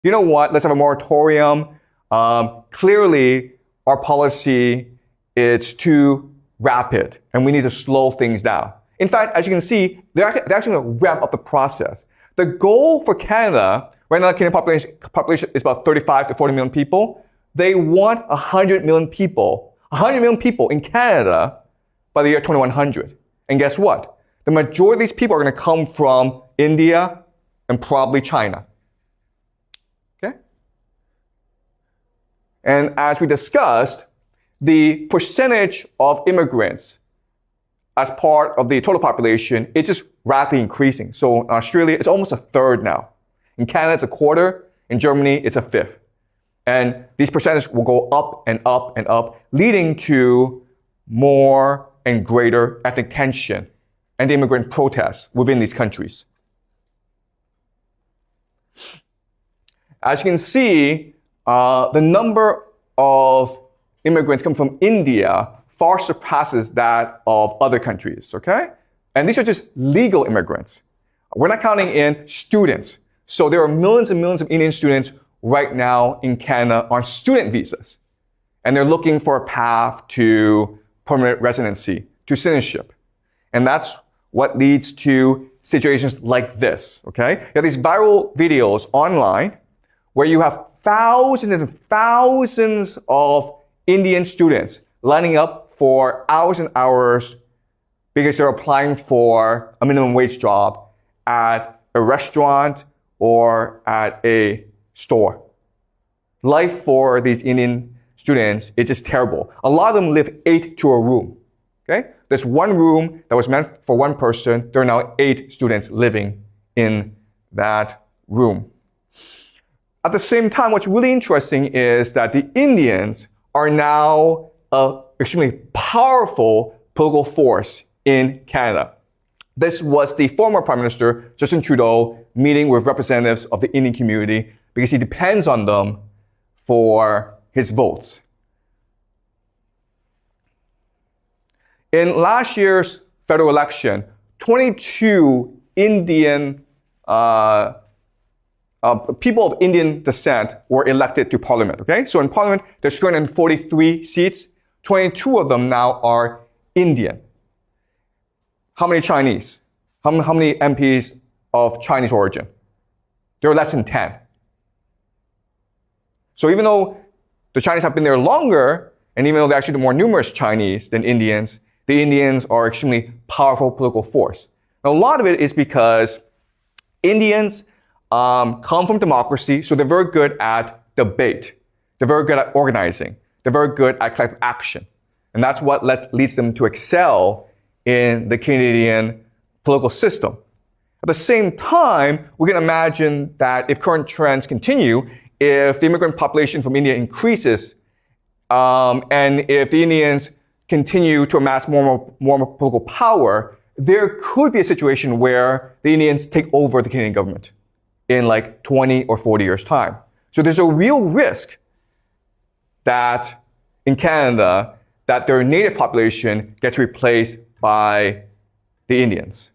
you know what, let's have a moratorium. Clearly, our policy is too rapid, and we need to slow things down. In fact, as you can see, they're actually going to ramp up the process. The goal for Canada, right now the Canadian population is about 35 to 40 million people. They want 100 million people in Canada by the year 2100. And guess what? The majority of these people are going to come from India and probably China. Okay? And as we discussed, the percentage of immigrants as part of the total population is just rapidly increasing. So in Australia, it's almost a third now. In Canada, it's a quarter. In Germany, it's a fifth. And these percentages will go up and up and up, leading to more and greater ethnic tension and immigrant protests within these countries. As you can see, the number of immigrants coming from India far surpasses that of other countries, okay? And these are just legal immigrants. We're not counting in students. So there are millions and millions of Indian students right now in Canada on student visas. And they're looking for a path to permanent residency, to citizenship. And that's what leads to situations like this, okay? You have these viral videos online where you have thousands and thousands of Indian students lining up for hours and hours because they're applying for a minimum wage job at a restaurant or at a store. Life for these Indian students is just terrible. A lot of them live 8 to a room. Okay? There's one room that was meant for one person. There are now 8 students living in that room. At the same time, what's really interesting is that the Indians are now an extremely powerful political force in Canada. This was the former Prime Minister, Justin Trudeau, meeting with representatives of the Indian community because he depends on them for his votes. In last year's federal election, 22 Indian people of Indian descent were elected to parliament, okay? So in parliament, there's 243 seats. 22 of them now are Indian. How many Chinese? How many MPs of Chinese origin? There are less than 10. So even though the Chinese have been there longer, and even though they're actually more numerous Chinese than Indians, the Indians are an extremely powerful political force. And a lot of it is because Indians come from democracy, so they're very good at debate. They're very good at organizing. They're very good at collective action. And that's what leads them to excel in the Canadian political system. At the same time, we can imagine that if current trends continue, if the immigrant population from India increases, and if the Indians continue to amass more political power, there could be a situation where the Indians take over the Canadian government in like 20 or 40 years' time. So there's a real risk that in Canada, that their native population gets replaced by the Indians.